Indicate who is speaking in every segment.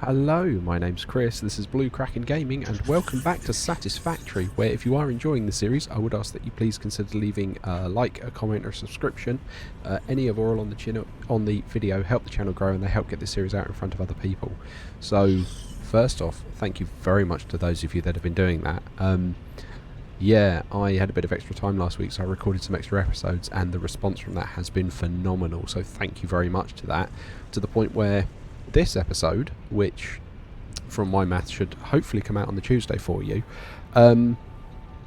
Speaker 1: Hello, my name's Chris, this is Blue Kraken Gaming, and welcome back to Satisfactory, where if you are enjoying the series, I would ask that you please consider leaving a like, a comment or a subscription. Any of all on the channel, on the video help the channel grow, and they help get this series out in front of other people. So, first off, thank you very much to those of you that have been doing that. Yeah, I had a bit of extra time last week, so I recorded some extra episodes, and the response from that has been phenomenal, so thank you very much to that, to the point where this episode, which from my math should hopefully come out on the Tuesday for you, I'm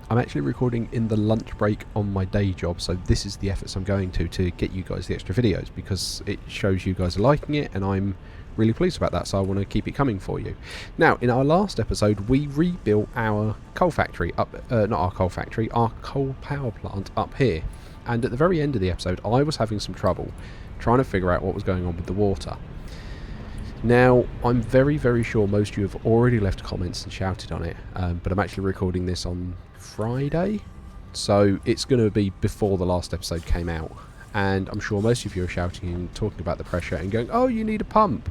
Speaker 1: actually recording in the lunch break on my day job, so this is the efforts I'm going to get you guys the extra videos, because it shows you guys are liking it, and I'm really pleased about that, so I want to keep it coming for you. Now, in our last episode, we rebuilt our coal factory up, not our coal factory, our coal power plant up here, and at the very end of the episode, I was having some trouble trying to figure out what was going on with the water. Now, I'm very sure most of you have already left comments and shouted on it, but I'm actually recording this on Friday, so it's going to be before the last episode came out, and I'm sure most of you are shouting and talking about the pressure and going, oh, you need a pump,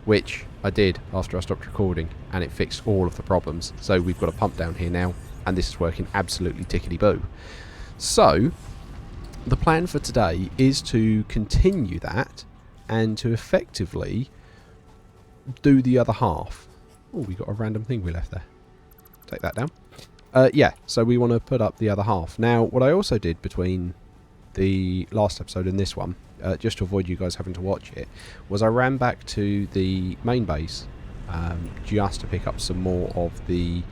Speaker 1: which I did after I stopped recording, and it fixed all of the problems. So we've got a pump down here now, and this is working absolutely tickety-boo. So, the plan for today is to continue that, and to effectively do the other half. Oh, we got a random thing we left there. Take that down. Yeah, so we want to put up the other half. Now, what I also did between the last episode and this one, just to avoid you guys having to watch it, was I ran back to the main base just to pick up some more of the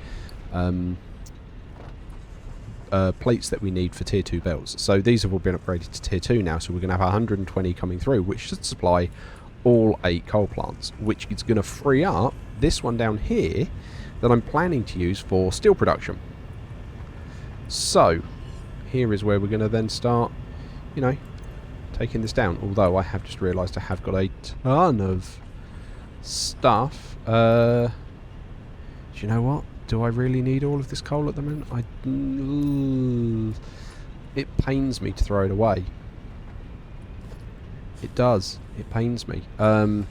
Speaker 1: plates that we need for tier 2 belts. So these have all been upgraded to tier 2 now, so we're going to have 120 coming through, which should supply all 8 coal plants, which is going to free up this one down here that I'm planning to use for steel production. So here is where we're going to then start, you know, taking this down, although I have just realised I have got a ton of stuff. Do you know what? Do I really need all of this coal at the moment? It pains me to throw it away. It does. It pains me. Right,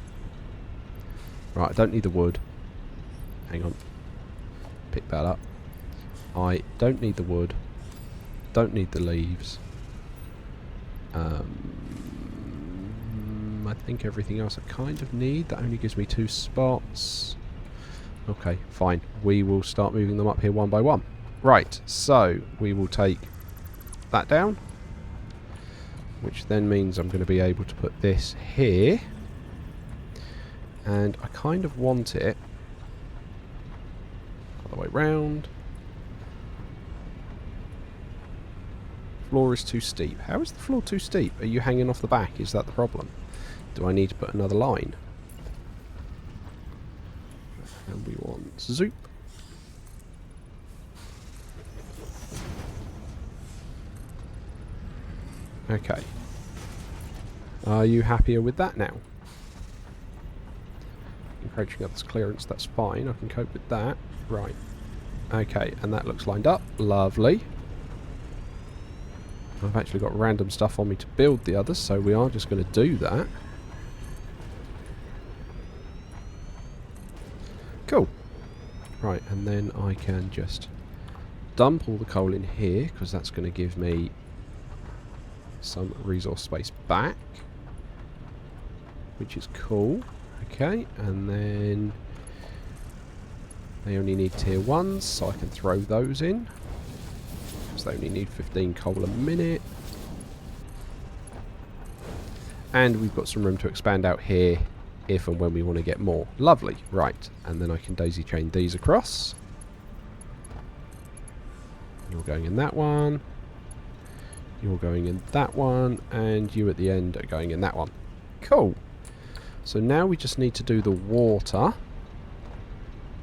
Speaker 1: I don't need the wood. Hang on. Pick that up. I don't need the wood. Don't need the leaves. I think everything else I kind of need. That only gives me 2 spots. Okay, fine. We will start moving them up here one by one. Right, so we will take that down, which then means I'm going to be able to put this here, and I kind of want it other way round. Floor is too steep. How is the floor too steep? Are you hanging off the back? Is that the problem? Do I need to put another line? And we want zoop. Okay. Are you happier with that now? Encroaching others' clearance, that's fine. I can cope with that. Right. Okay, and that looks lined up. Lovely. I've actually got random stuff on me to build the others, so we are just going to do that. Cool. Right, and then I can just dump all the coal in here, because that's going to give me some resource space back, which is cool. Okay, and then they only need tier 1s, so I can throw those in, because they only need 15 coal a minute. And we've got some room to expand out here if and when we want to get more. Lovely. Right, and then I can daisy chain these across. You're going in that one. You're going in that one, and you at the end are going in that one. Cool. So now we just need to do the water,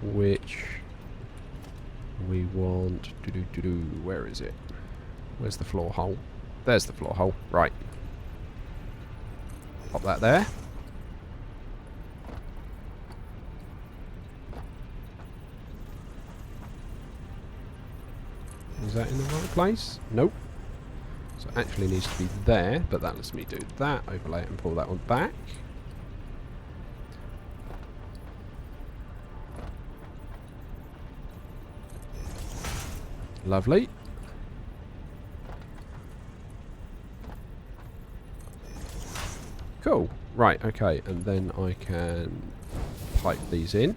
Speaker 1: which we want. Where is it? Where's the floor hole? There's the floor hole. Right. Pop that there. Is that in the right place? Nope. So it actually needs to be there, but that lets me do that, overlay it and pull that one back. Lovely. Cool. Right, okay, and then I can pipe these in.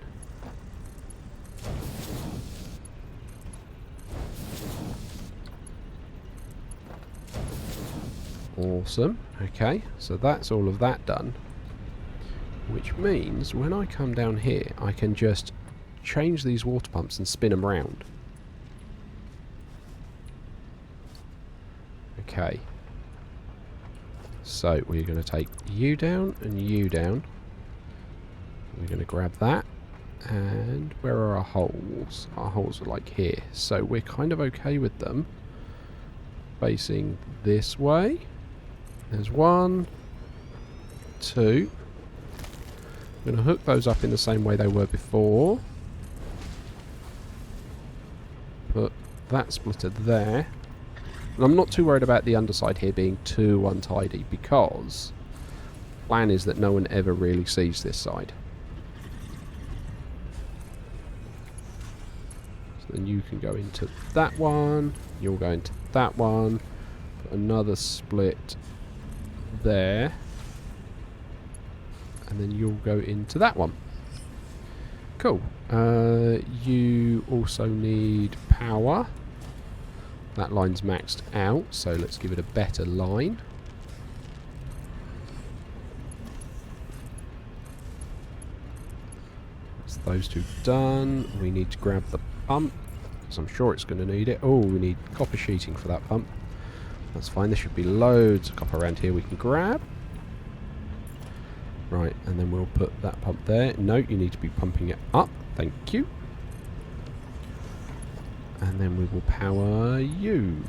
Speaker 1: Awesome. Okay, so that's all of that done. Which means when I come down here, I can just change these water pumps and spin them round. Okay. So we're going to take you down and you down. We're going to grab that. And where are our holes? Our holes are like here. So we're kind of okay with them facing this way. There's 1, 2. I'm going to hook those up in the same way they were before. Put that splitter there. And I'm not too worried about the underside here being too untidy, because the plan is that no one ever really sees this side. So then you can go into that one, you'll go into that one, put another split there, and then you'll go into that one. Cool. You also need power. That line's maxed out, so let's give it a better line. That's those two done. We need to grab the pump, because I'm sure it's going to need it. Oh, we need copper sheeting for that pump. That's fine. There should be loads of copper around here we can grab. Right, and then we'll put that pump there. No, you need to be pumping it up. Thank you. And then we will power you.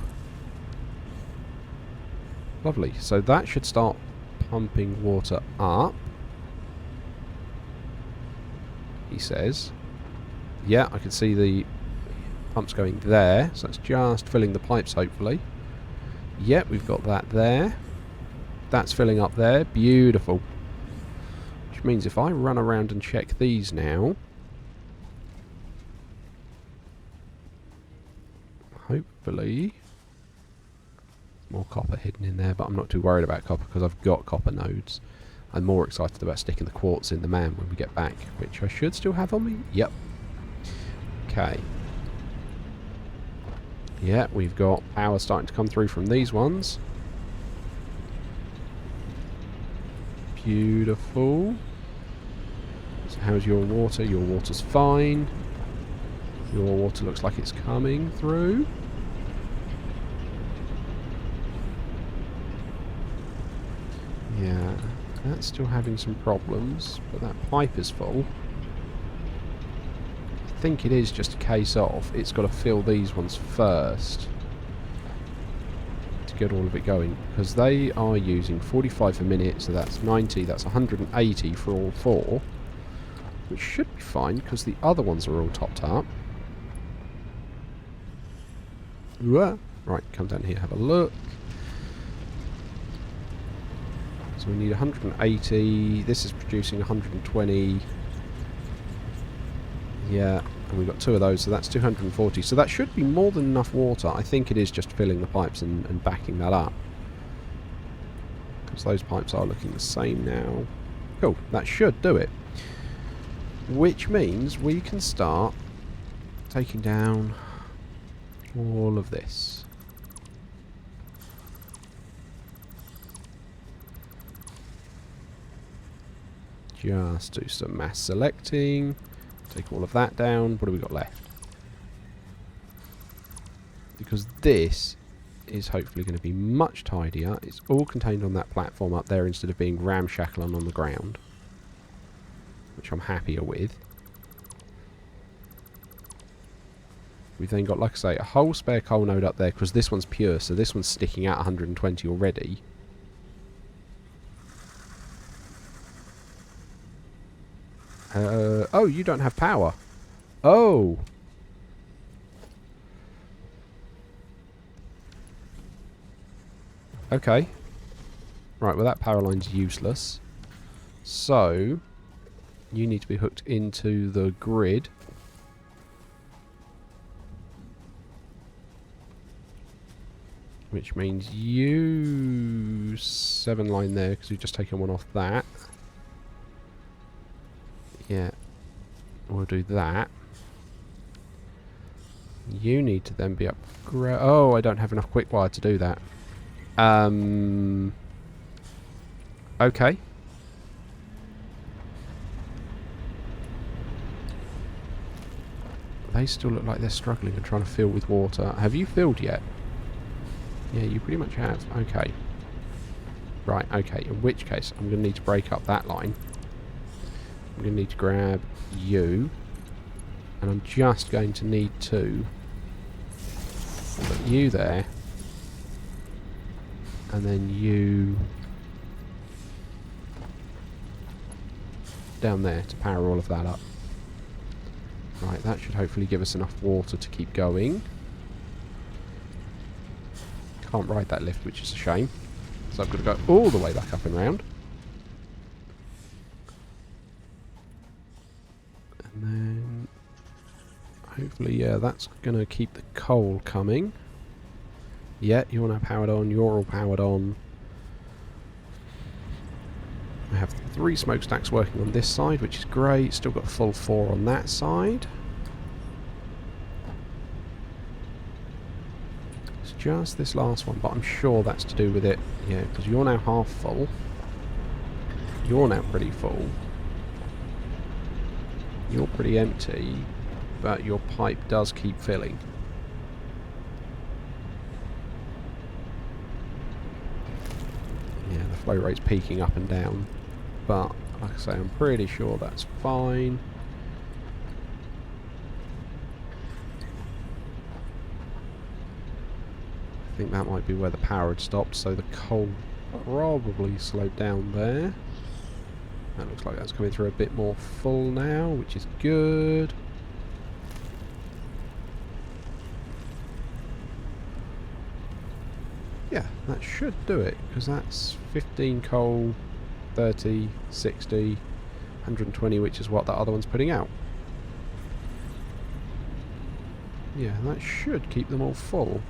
Speaker 1: Lovely. So that should start pumping water up, he says. Yeah, I can see the pumps going there. So that's just filling the pipes, hopefully. Yep, we've got that there. That's filling up there. Beautiful. Which means if I run around and check these now, hopefully more copper hidden in there, but I'm not too worried about copper because I've got copper nodes. I'm more excited about sticking the quartz in the man when we get back, which I should still have on me. Yep. Okay. Yeah, we've got power starting to come through from these ones. Beautiful. So how's your water? Your water's fine. Your water looks like it's coming through. Yeah, that's still having some problems, but that pipe is full. I think it is just a case of it's got to fill these ones first to get all of it going, because they are using 45 a minute, so that's 90, that's 180 for all four, which should be fine because the other ones are all topped up. Right, come down here, have a look. So we need 180. This is producing 120. Yeah, and we've got two of those, so that's 240. So that should be more than enough water. I think it is just filling the pipes and backing that up, because those pipes are looking the same now. Cool, that should do it. Which means we can start taking down all of this. Just do some mass selecting. Take all of that down. What do we got left? Because this is hopefully going to be much tidier. It's all contained on that platform up there instead of being ramshackle on the ground, which I'm happier with. We've then got, like I say, a whole spare coal node up there, because this one's pure, so this one's sticking out 120 already. Oh, you don't have power. Oh. Okay. Right, well that power line's useless. So, you need to be hooked into the grid. which means you 7 line there because we've just taken one off that. Yeah, we'll do that. You need to then be upgraded. Oh, I don't have enough quick wire to do that. Okay. They still look like they're struggling and trying to fill with water. Have you filled yet? Yeah, you pretty much have. Okay. Right, okay. In which case, I'm going to need to break up that line. I'm going to need to grab you. And I'm just going to need to put you there. And then you down there to power all of that up. Right, that should hopefully give us enough water to keep going. Can't ride that lift, which is a shame. So I've got to go all the way back up and round. And then hopefully, yeah, that's going to keep the coal coming. Yeah, you're now powered on, you're all powered on. I have 3 smokestacks working on this side, which is great. Still got a full 4 on that side. It's just this last one, but I'm sure that's to do with it. Yeah, because you're now half full. You're now pretty full. You're pretty empty, but your pipe does keep filling. Yeah, the flow rate's peaking up and down. But, like I say, I'm pretty sure that's fine. I think that might be where the power had stopped, so the coal probably slowed down there. That looks like that's coming through a bit more full now, which is good. Yeah, that should do it, because that's 15 coal, 30, 60, 120, which is what that other one's putting out. Yeah, that should keep them all full.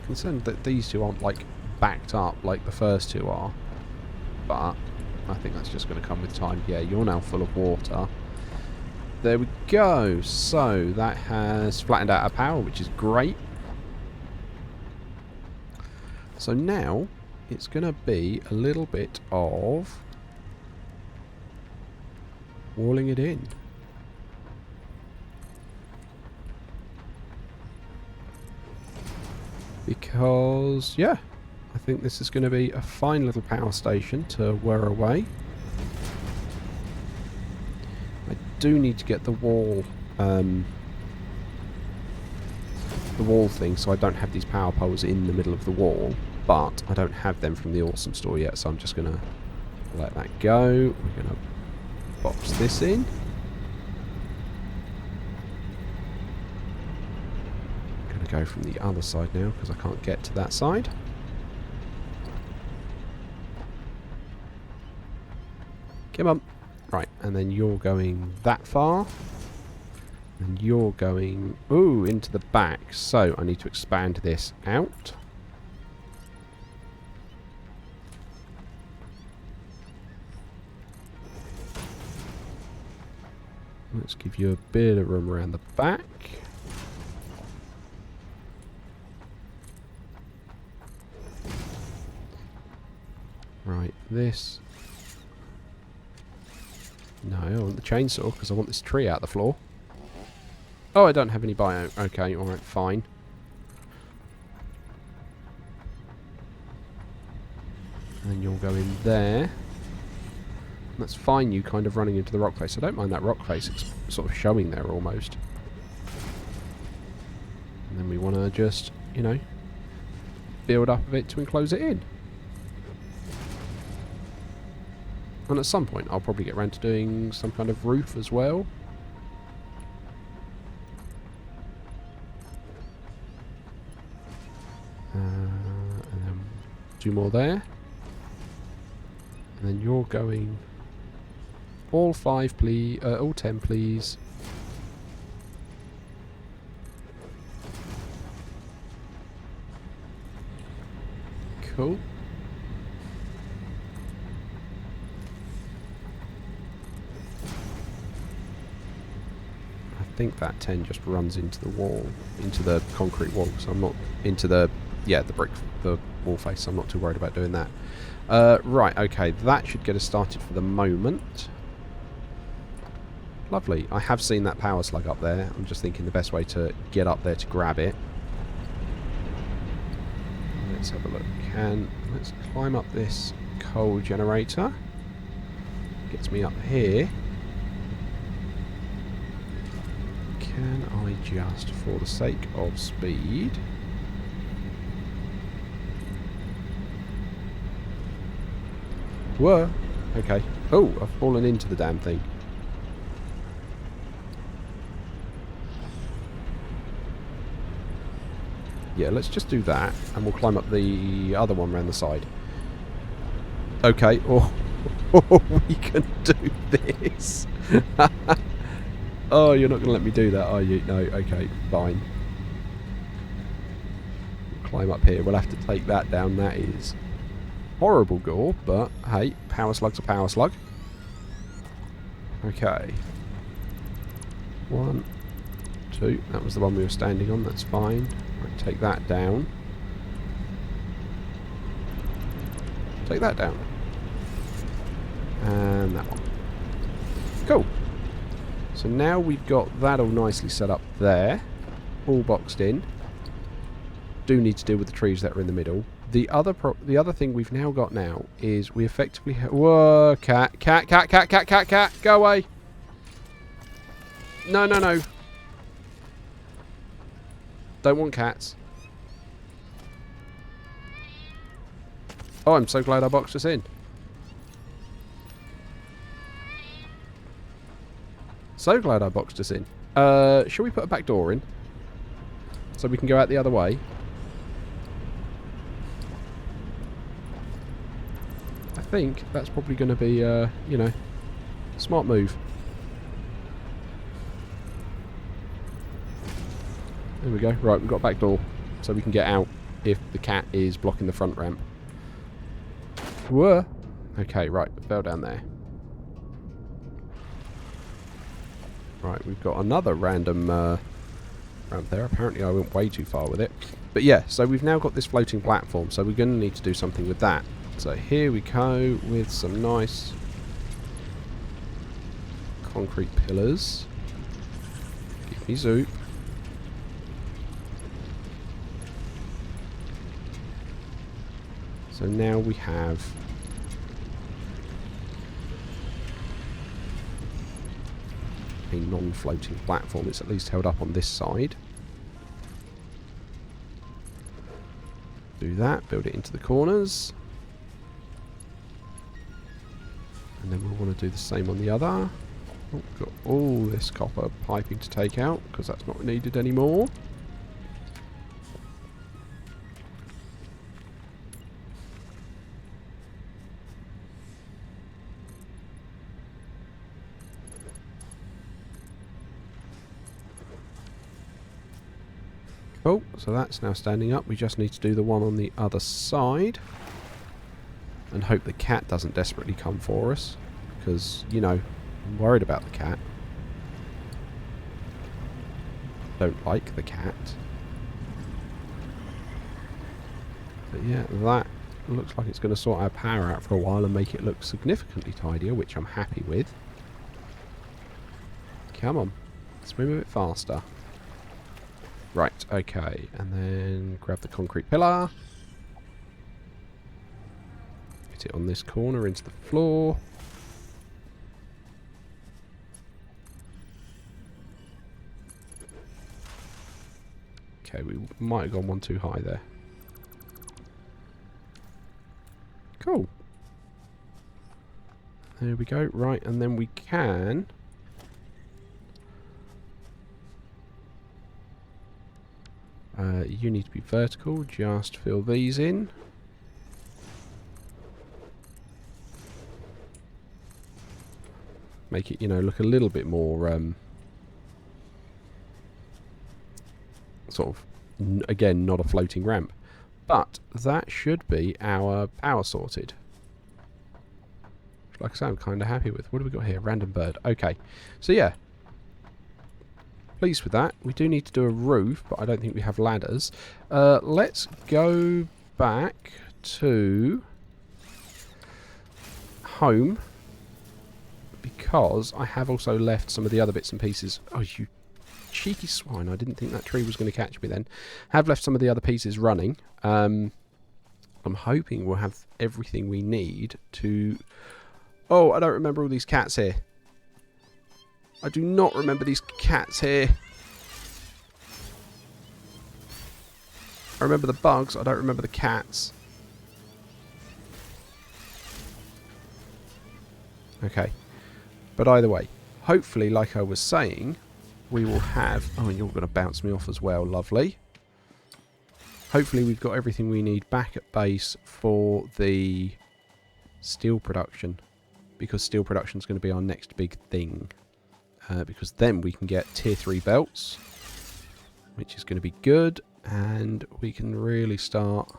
Speaker 1: Concerned that these two aren't like backed up like the first two are, but I think that's just going to come with time. Yeah, you're now full of water. There we go. So that has flattened out our power, which is great. So now it's going to be a little bit of walling it in. Because, yeah, I think this is going to be a fine little power station to whir away. I do need to get the wall thing, so I don't have these power poles in the middle of the wall, but I don't have them from the Awesome Store yet, so I'm just going to let that go. We're going to box this in. Go from the other side now because I can't get to that side. Come on. Right, and then you're going that far. And you're going, ooh, into the back. So I need to expand this out. Let's give you a bit of room around the back. Right, this. No, I want the chainsaw because I want this tree out the floor. Oh, I don't have any bio. Okay, alright, fine. And you'll go in there. That's fine, you kind of running into the rock face. I don't mind that rock face. It's sort of showing there almost. And then we want to just, you know, build up a bit to enclose it in. And at some point I'll probably get around to doing some kind of roof as well. And then 2 more there. And then you're going All 5, please. All 10, please. Cool. I think that 10 just runs into the wall, into the concrete wall, so I'm not into the, yeah, the brick, the wall face, so I'm not too worried about doing that. Right, okay, that should get us started for the moment. Lovely. I have seen that power slug up there. I'm just thinking the best way to get up there to grab it. Let's have a look. Let's climb up this coal generator. Gets me up here. Can I just, for the sake of speed... Whoa! Okay. Oh, I've fallen into the damn thing. Yeah, let's just do that, and we'll climb up the other one around the side. Okay, oh, we can do this. Oh, you're not going to let me do that, are you? No, okay, fine. We'll climb up here. We'll have to take that down. That is horrible gore, but hey, power slug's a power slug. Okay. 1, 2. That was the one we were standing on. That's fine. Right, take that down. Take that down. And that one. Cool. So now we've got that all nicely set up there. All boxed in. Do need to deal with the trees that are in the middle. The other thing we've now got now is we effectively whoa, cat, go away. No, no, no. Don't want cats. Oh, I'm so glad I boxed us in. So glad I boxed us in. Shall we put a back door in? So we can go out the other way? I think that's probably going to be, you know, smart move. There we go. Right, we've got a back door. So we can get out if the cat is blocking the front ramp. Whoa. Okay, right. Fell down there. Right, we've got another random ramp there. Apparently I went way too far with it. But yeah, so we've now got this floating platform, so we're going to need to do something with that. So here we go with some nice concrete pillars. Give me zoop. So now we have a non-floating platform. It's at least held up on this side. Do that, build it into the corners. And then we'll want to do the same on the other. Oh, we've got all this copper piping to take out because that's not needed anymore. Cool, so that's now standing up. We just need to do the one on the other side. And hope the cat doesn't desperately come for us. Because, you know, I'm worried about the cat. Don't like the cat. But yeah, that looks like it's going to sort our power out for a while and make it look significantly tidier, which I'm happy with. Come on, swim a bit faster. Right, okay, and then grab the concrete pillar. Get it on this corner into the floor. Okay, we might have gone one too high there. Cool. There we go, right, and then we can... you need to be vertical, just fill these in. Make it, you know, look a little bit more sort of, again, not a floating ramp. But that should be our power sorted. Like I say, I'm kind of happy with. What do we got here? Random bird. Okay. So yeah. Pleased with that. We do need to do a roof, but I don't think we have ladders. Let's go back to home, because I have also left some of the other bits and pieces. Oh, you cheeky swine. I didn't think that tree was going to catch me then. Have left some of the other pieces running. I'm hoping we'll have everything we need to... Oh, I don't remember all these cats here. I do not remember these cats here. I remember the bugs. I don't remember the cats. Okay. But either way, hopefully, like I was saying, we will have... Oh, and you're going to bounce me off as well. Lovely. Hopefully we've got everything we need back at base for the steel production. Because steel production is going to be our next big thing. Because then we can get tier 3 belts, which is going to be good. And we can really start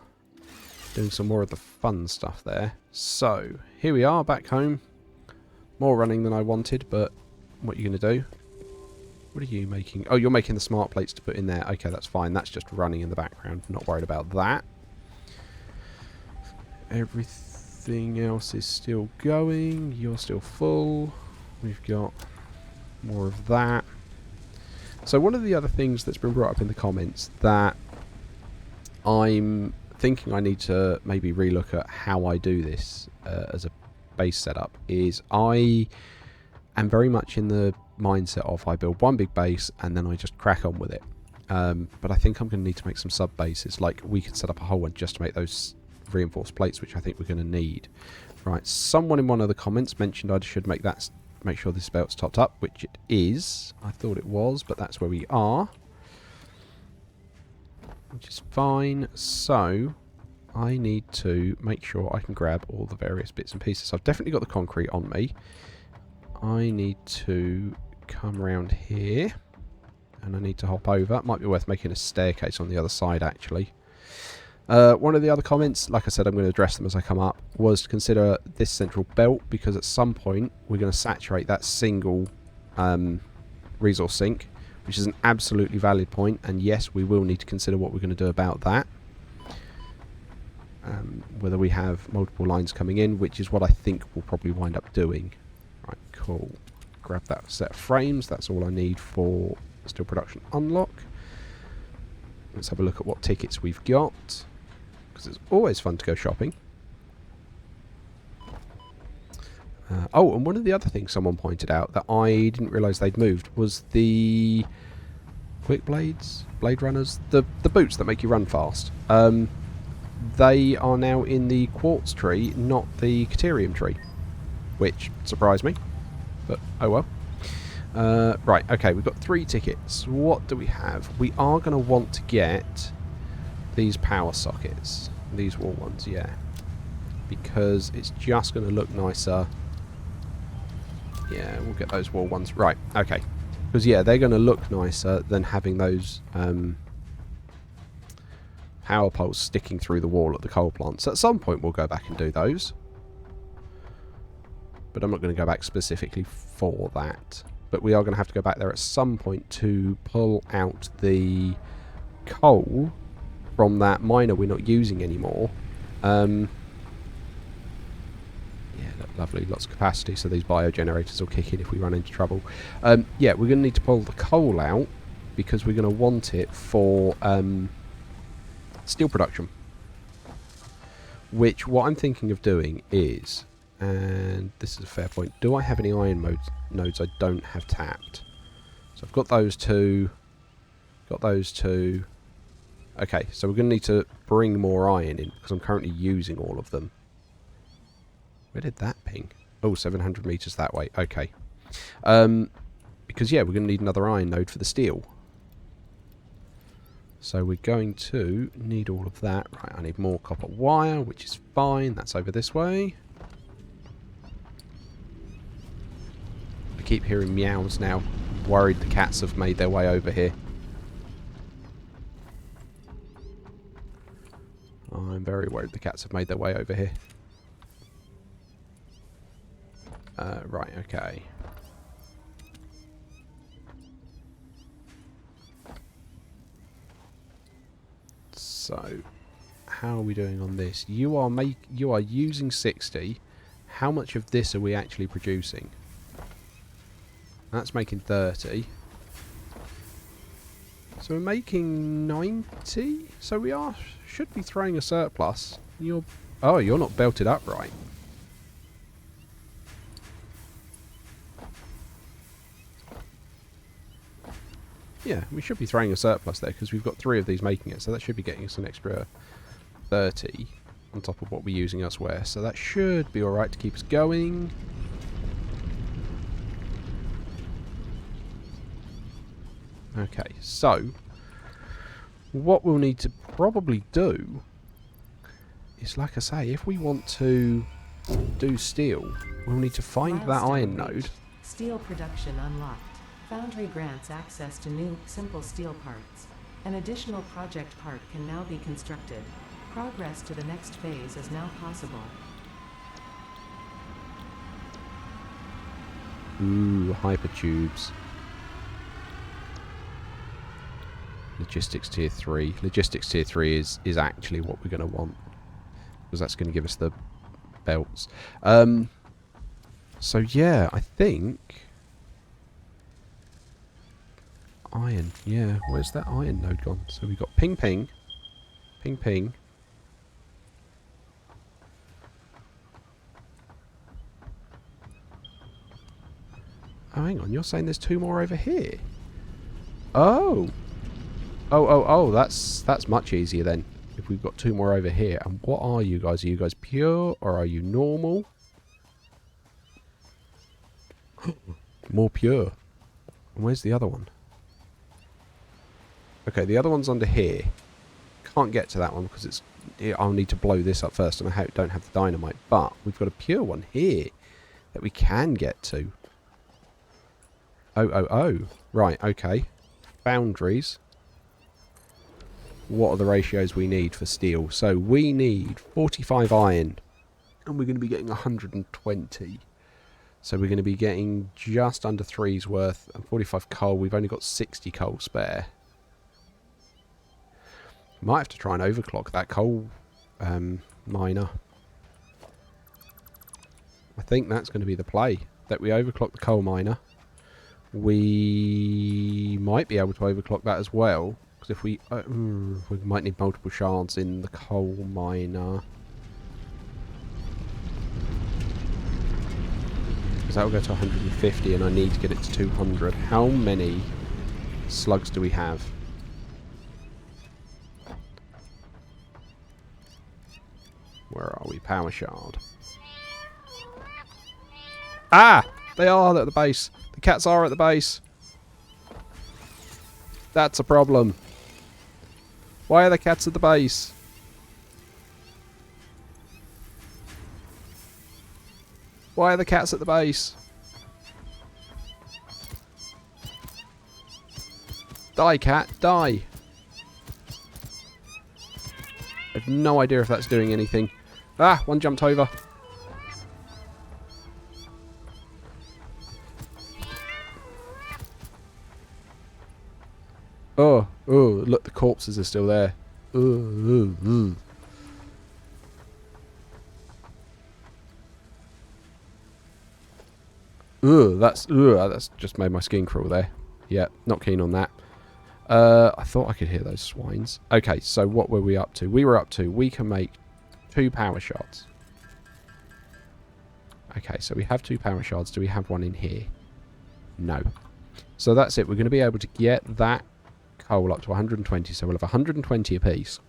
Speaker 1: doing some more of the fun stuff there. So, here we are back home. More running than I wanted, but what are you going to do? What are you making? Oh, you're making the smart plates to put in there. Okay, that's fine. That's just running in the background. Not worried about that. Everything else is still going. You're still full. We've got more of that. So one of the other things that's been brought up in the comments that I'm thinking I need to maybe relook at how I do this as a base setup is I am very much in the mindset of I build one big base and then I just crack on with it. But I think I'm going to need to make some sub bases. Like we could set up a whole one just to make those reinforced plates, which I think we're going to need. Right, someone in one of the comments mentioned I should make sure this belt's topped up, which it is. I thought it was, but that's where we are, which is fine. So I need to make sure I can grab all the various bits and pieces. I've definitely got the concrete on me. I need to come around here and I need to hop over. It might be worth making a staircase on the other side actually. One of the other comments, like I said, I'm going to address them as I come up, was to consider this central belt, because at some point we're going to saturate that single resource sink, which is an absolutely valid point, and yes, we will need to consider what we're going to do about that. Whether we have multiple lines coming in, which is what I think we'll probably wind up doing. Right, cool. Grab that set of frames. That's all I need for steel production unlock. Let's have a look at what tickets we've got, because it's always fun to go shopping. Oh, and one of the other things someone pointed out that I didn't realise they'd moved was the quick blades, blade runners, the boots that make you run fast. They are now in the quartz tree, not the caterium tree, which surprised me, but oh well. Right, okay, we've got 3 tickets. What do we have? We are going to want to get these power sockets, these wall ones, yeah, because it's just going to look nicer. Yeah, we'll get those wall ones. Right, okay, because yeah, they're going to look nicer than having those power poles sticking through the wall at the coal plant. So at some point we'll go back and do those, but I'm not going to go back specifically for that. But we are going to have to go back there at some point to pull out the coal from that miner we're not using anymore. Yeah, lovely, lots of capacity, so these biogenerators will kick in if we run into trouble. Yeah, we're going to need to pull the coal out because we're going to want it for steel production. Which, what I'm thinking of doing is... And this is a fair point. Do I have any iron nodes I don't have tapped? So I've got those 2. Got those 2. Okay, so we're going to need to bring more iron in because I'm currently using all of them. Where did that ping? Oh, 700 meters that way. Okay. Because, yeah, we're going to need another iron node for the steel. So we're going to need all of that. Right, I need more copper wire, which is fine. That's over this way. keep hearing meows now. Worried the cats have made their way over here. I'm very worried the cats have made their way over here. Right, okay. So, how are we doing on this? You are using 60. How much of this are we actually producing? That's making 30. So we're making 90. So we should be throwing a surplus. You're not belted up right. Yeah, we should be throwing a surplus there because we've got 3 of these making it. So that should be getting us an extra 30 on top of what we're using elsewhere. So that should be alright to keep us going. Okay, so what we'll need to probably do is, like I say, if we want to do steel, we'll need to find that iron node.
Speaker 2: Steel production unlocked. Foundry grants access to new, simple steel parts. An additional project part can now be constructed. Progress to the next phase is now possible.
Speaker 1: Ooh, hypertubes. Logistics tier 3. Logistics tier 3 is actually what we're going to want, because that's going to give us the belts. So yeah, I think iron. Yeah, where's that iron node gone? So we got ping ping, ping ping. Oh, hang on. You're saying there's 2 more over here? Oh. Oh, that's much easier then. If we've got 2 more over here. And what are you guys? Are you guys pure or are you normal? More pure. And where's the other one? Okay, the other one's under here. Can't get to that one because I'll need to blow this up first and I don't have the dynamite. But we've got a pure one here that we can get to. Oh. Right, okay. Boundaries. What are the ratios we need for steel? So we need 45 iron. And we're going to be getting 120. So we're going to be getting just under 3's worth. And 45 coal. We've only got 60 coal spare. Might have to try and overclock that coal miner. I think that's going to be the play. That we overclock the coal miner. We might be able to overclock that as well. Because if we might need multiple shards in the coal miner. Because that will go to 150 and I need to get it to 200. How many slugs do we have? Where are we? Power shard. Ah! They are at the base. The cats are at the base. That's a problem. Why are the cats at the base? Why are the cats at the base? Die, cat, die. I have no idea if that's doing anything. Ah, one jumped over. Oh, look, the corpses are still there. That's just made my skin crawl there. Yeah, not keen on that. I thought I could hear those swines. Okay, so what were we up to? We can make 2 power shards. Okay, so we have 2 power shards. Do we have one in here? No. So that's it. We're going to be able to get that coal up to 120, so we'll have 120 apiece.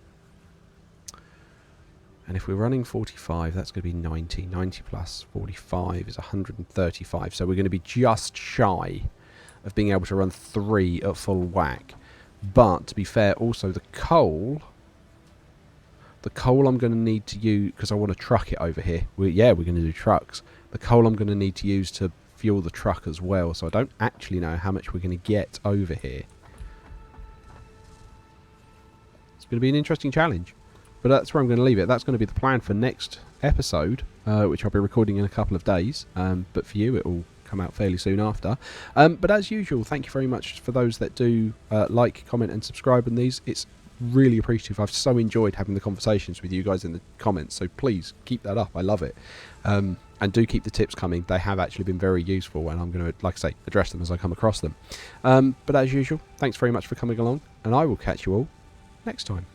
Speaker 1: And if we're running 45, that's going to be 90. 90 plus 45 is 135. So we're going to be just shy of being able to run 3 at full whack. But, to be fair, also the coal I'm going to need to use, because I want to truck it over here. We're going to do trucks. The coal I'm going to need to use to fuel the truck as well, so I don't actually know how much we're going to get over here. It's going to be an interesting challenge, but that's where I'm going to leave it. That's going to be the plan for next episode, which I'll be recording in a couple of days, but for you it will come out fairly soon after. But as usual, thank you very much for those that do like, comment and subscribe on these. It's really appreciative. I've so enjoyed having the conversations with you guys in the comments, so please keep that up. I love it. And do keep the tips coming. They have actually been very useful, and I'm going to, like I say, address them as I come across them. But as usual, thanks very much for coming along, and I will catch you all next time.